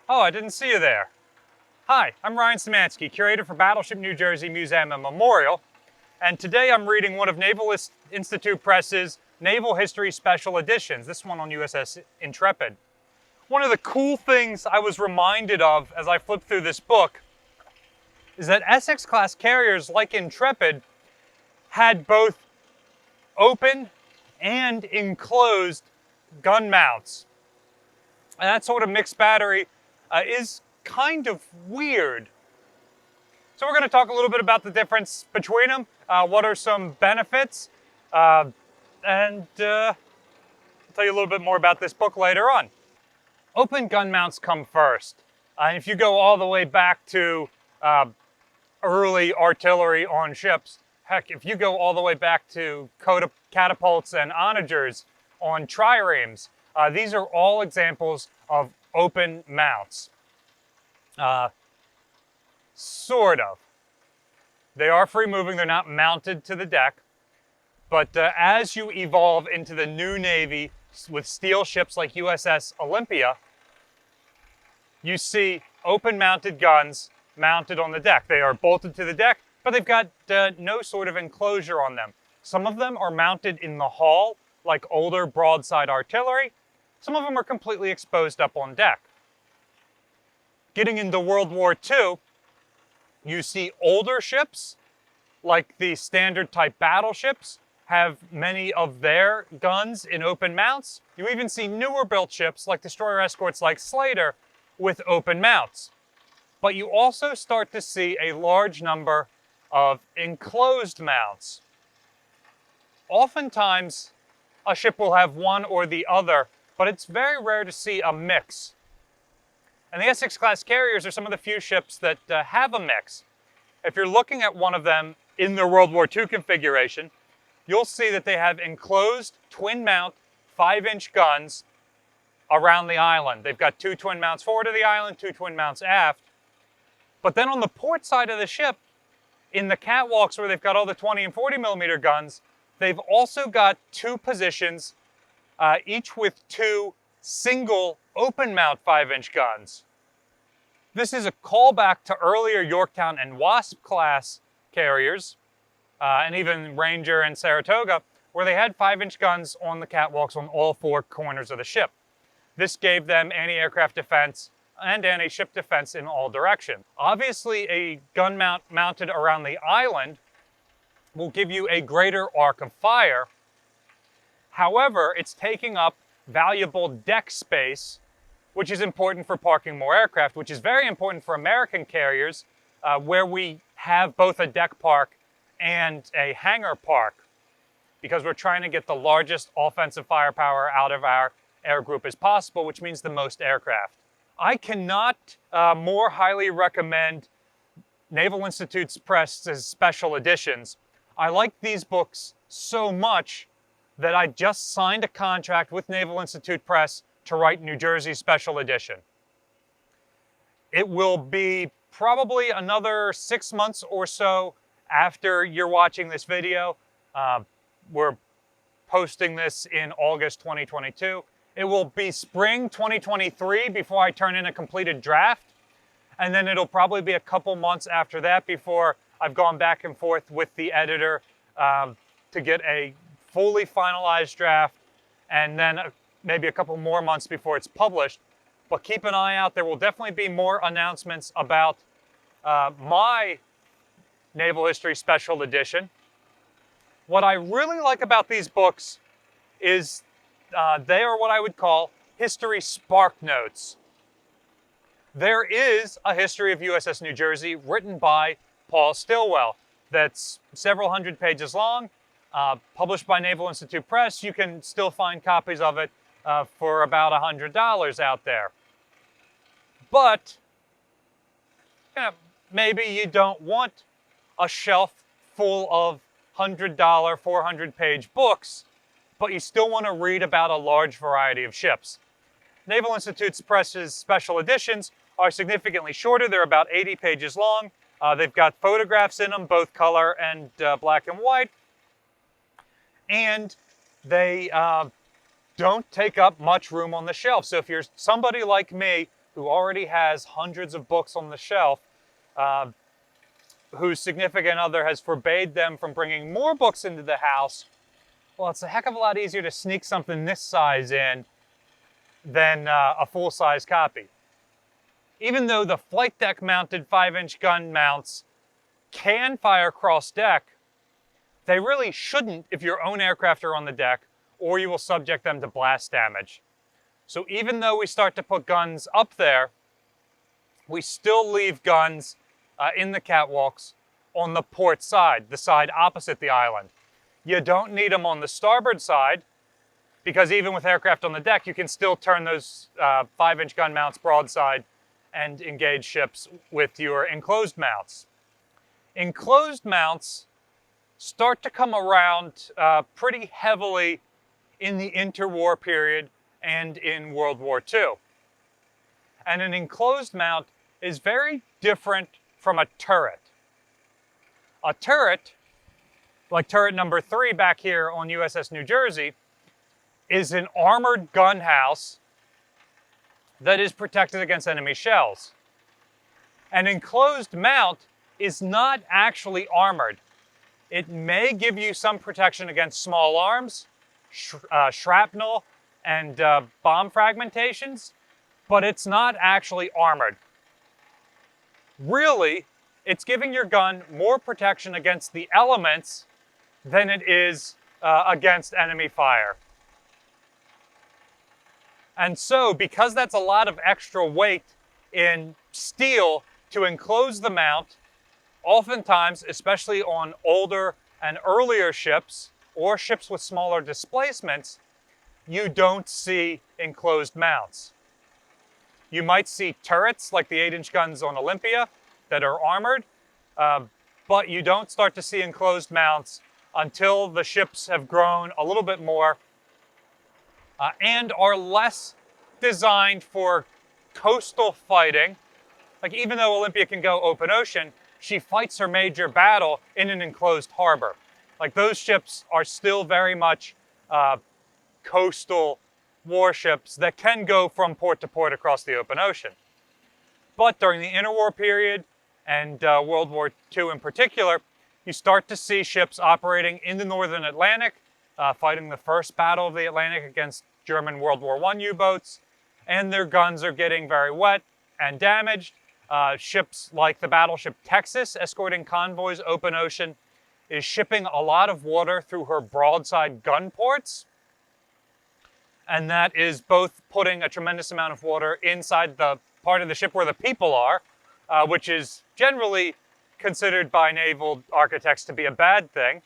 Oh, I didn't see you there. Hi, I'm Ryan Szymanski, curator for Battleship New Jersey Museum and Memorial, and today I'm reading one of Naval Institute Press's Naval History Special Editions, this one on USS Intrepid. One of the cool things I was reminded of as I flipped through this book is that Essex-class carriers like Intrepid had both open and enclosed gun mounts. And that sort of mixed battery is kind of weird. So we're going to talk a little bit about the difference between them, what are some benefits, and I'll tell you a little bit more about this book later on. Open gun mounts come first. If you go all the way back to early artillery on ships, heck, if you go all the way back to catapults and onagers on triremes, these are all examples of open mounts. Sort of. They are free moving, they're not mounted to the deck, but as you evolve into the new Navy with steel ships like USS Olympia, you see open mounted guns mounted on the deck. They are bolted to the deck, but they've got no sort of enclosure on them. Some of them are mounted in the hull, like older broadside artillery. Some of them are completely exposed up on deck. Getting into World War II, you see older ships, like the standard type battleships, have many of their guns in open mounts. You even see newer built ships, like destroyer escorts like Slater, with open mounts. But you also start to see a large number of enclosed mounts. Oftentimes, a ship will have one or the other, but it's very rare to see a mix. And the Essex-class carriers are some of the few ships that have a mix. If you're looking at one of them in their World War II configuration, you'll see that they have enclosed twin-mount 5-inch guns around the island. They've got 2 twin mounts forward of the island, 2 twin mounts aft. But then on the port side of the ship, in the catwalks where they've got all the 20 and 40 millimeter guns, they've also got 2 positions, each with 2 single open mount 5-inch guns. This is a callback to earlier Yorktown and Wasp class carriers, and even Ranger and Saratoga, where they had 5-inch guns on the catwalks on all 4 corners of the ship. This gave them anti-aircraft defense and anti-ship defense in all directions. Obviously, a gun mount mounted around the island will give you a greater arc of fire. However, it's taking up valuable deck space, which is important for parking more aircraft, which is very important for American carriers, where we have both a deck park and a hangar park, because we're trying to get the largest offensive firepower out of our air group as possible, which means the most aircraft. I cannot more highly recommend Naval Institute Press's special editions. I like these books so much that I just signed a contract with Naval Institute Press to write New Jersey Special Edition. It will be probably another 6 months or so after you're watching this video. We're posting this in August 2022. It will be spring 2023 before I turn in a completed draft. And then it'll probably be a couple months after that before I've gone back and forth with the editor to get a fully finalized draft, and then maybe a couple more months before it's published. But keep an eye out. There will definitely be more announcements about my Naval History Special Edition. What I really like about these books is they are what I would call history spark notes. There is a history of USS New Jersey written by Paul Stilwell that's several hundred pages long, published by Naval Institute Press. You can still find copies of it for about $100 out there. But maybe you don't want a shelf full of $100, 400-page books, but you still want to read about a large variety of ships. Naval Institute Press's special editions are significantly shorter. They're about 80 pages long. They've got photographs in them, both color and black and white. And they don't take up much room on the shelf. So if you're somebody like me who already has hundreds of books on the shelf, whose significant other has forbade them from bringing more books into the house, well, it's a heck of a lot easier to sneak something this size in than a full-size copy. Even though the flight deck mounted 5-inch gun mounts can fire cross-deck, they really shouldn't if your own aircraft are on the deck, or you will subject them to blast damage. So even though we start to put guns up there, we still leave guns in the catwalks on the port side, the side opposite the island. You don't need them on the starboard side, because even with aircraft on the deck, you can still turn those 5-inch gun mounts broadside and engage ships with your enclosed mounts. Enclosed mounts start to come around pretty heavily in the interwar period and in World War II. And an enclosed mount is very different from a turret. A turret, like turret number 3 back here on USS New Jersey, is an armored gun house that is protected against enemy shells. An enclosed mount is not actually armored. It may give you some protection against small arms, shrapnel, and bomb fragmentations, but it's not actually armored. Really, it's giving your gun more protection against the elements than it is against enemy fire. And so, because that's a lot of extra weight in steel to enclose the mount, oftentimes, especially on older and earlier ships, or ships with smaller displacements, you don't see enclosed mounts. You might see turrets like the 8-inch guns on Olympia that are armored, but you don't start to see enclosed mounts until the ships have grown a little bit more and are less designed for coastal fighting. Like, even though Olympia can go open ocean, she fights her major battle in an enclosed harbor. Like, those ships are still very much coastal warships that can go from port to port across the open ocean. But during the interwar period and World War II in particular, you start to see ships operating in the northern Atlantic, fighting the first battle of the Atlantic against German World War I U-boats, and their guns are getting very wet and damaged. Ships like the Battleship Texas, escorting convoys open ocean, is shipping a lot of water through her broadside gun ports. And that is both putting a tremendous amount of water inside the part of the ship where the people are, which is generally considered by naval architects to be a bad thing.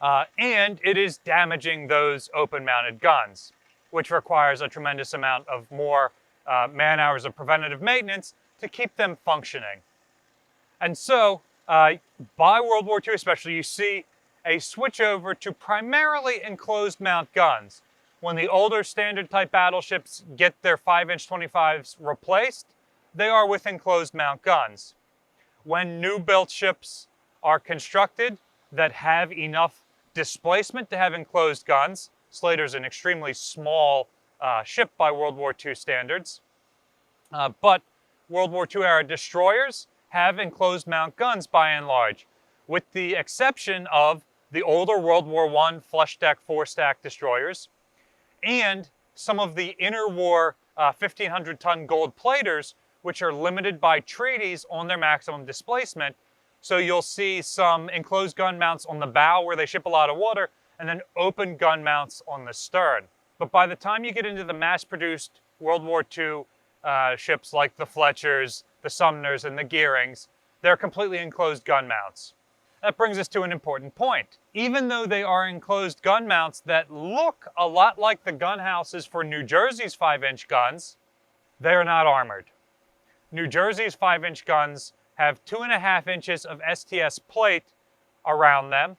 And it is damaging those open-mounted guns, which requires a tremendous amount of more man-hours of preventative maintenance to keep them functioning. And so, by World War II especially, you see a switch over to primarily enclosed mount guns. When the older standard type battleships get their 5-inch 25s replaced, they are with enclosed mount guns. When new built ships are constructed that have enough displacement to have enclosed guns, Slater's an extremely small ship by World War II standards, but World War II era destroyers have enclosed mount guns by and large, with the exception of the older World War I flush deck 4-stack destroyers and some of the interwar 1,500-ton gold platers, which are limited by treaties on their maximum displacement. So you'll see some enclosed gun mounts on the bow where they ship a lot of water, and then open gun mounts on the stern. But by the time you get into the mass-produced World War II ships like the Fletchers, the Sumners, and the Gearings, they're completely enclosed gun mounts. That brings us to an important point. Even though they are enclosed gun mounts that look a lot like the gun houses for New Jersey's 5-inch guns, they're not armored. New Jersey's 5-inch guns have 2.5 inches of STS plate around them,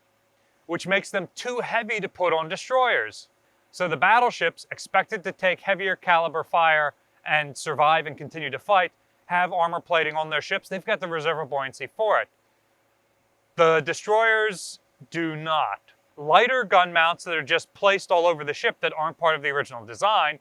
which makes them too heavy to put on destroyers. So the battleships, expected to take heavier caliber fire and survive and continue to fight, have armor plating on their ships. They've got the reservoir buoyancy for it. The destroyers do not. Lighter gun mounts that are just placed all over the ship that aren't part of the original design,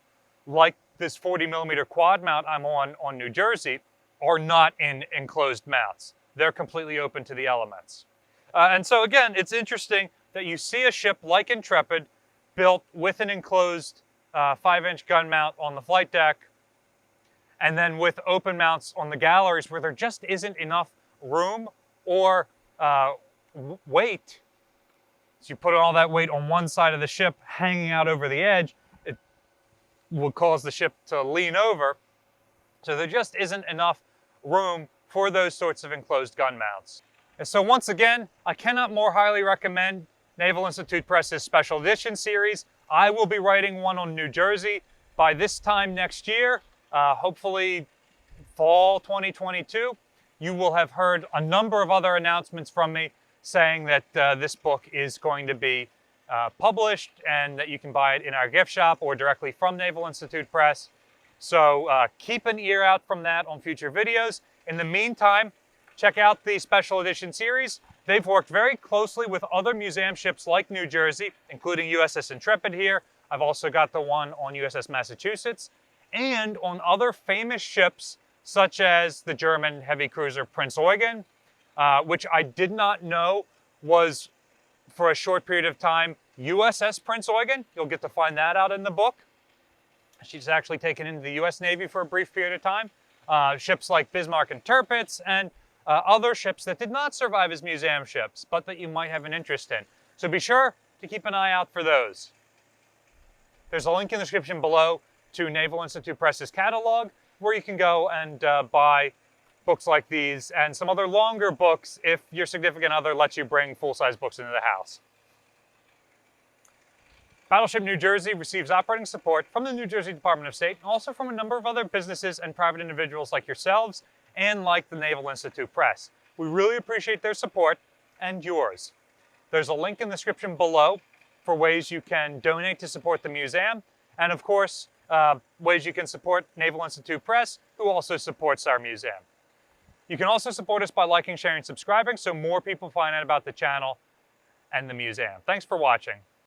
like this 40mm quad mount I'm on New Jersey are not in enclosed mounts. They're completely open to the elements. And so again, it's interesting that you see a ship like Intrepid built with an enclosed 5-inch gun mount on the flight deck, and then with open mounts on the galleries where there just isn't enough room or weight. So you put all that weight on one side of the ship hanging out over the edge, it would cause the ship to lean over. So there just isn't enough room for those sorts of enclosed gun mounts. And so once again, I cannot more highly recommend Naval Institute Press's special edition series. I will be writing one on New Jersey by this time next year, hopefully fall 2022. You will have heard a number of other announcements from me saying that this book is going to be published and that you can buy it in our gift shop or directly from Naval Institute Press. So keep an ear out from that on future videos. In the meantime, check out the special edition series. They've worked very closely with other museum ships like New Jersey, including USS Intrepid here. I've also got the one on USS Massachusetts, and on other famous ships such as the German heavy cruiser Prinz Eugen, which I did not know was, for a short period of time, USS Prinz Eugen. You'll get to find that out in the book. She's actually taken into the US Navy for a brief period of time. Ships like Bismarck and Tirpitz, and other ships that did not survive as museum ships, but that you might have an interest in. So be sure to keep an eye out for those. There's a link in the description below to Naval Institute Press's catalog, where you can go and buy books like these and some other longer books if your significant other lets you bring full-size books into the house. Battleship New Jersey receives operating support from the New Jersey Department of State, and also from a number of other businesses and private individuals like yourselves and like the Naval Institute Press. We really appreciate their support and yours. There's a link in the description below for ways you can donate to support the museum, and of course, ways you can support Naval Institute Press, who also supports our museum. You can also support us by liking, sharing, and subscribing so more people find out about the channel and the museum. Thanks for watching.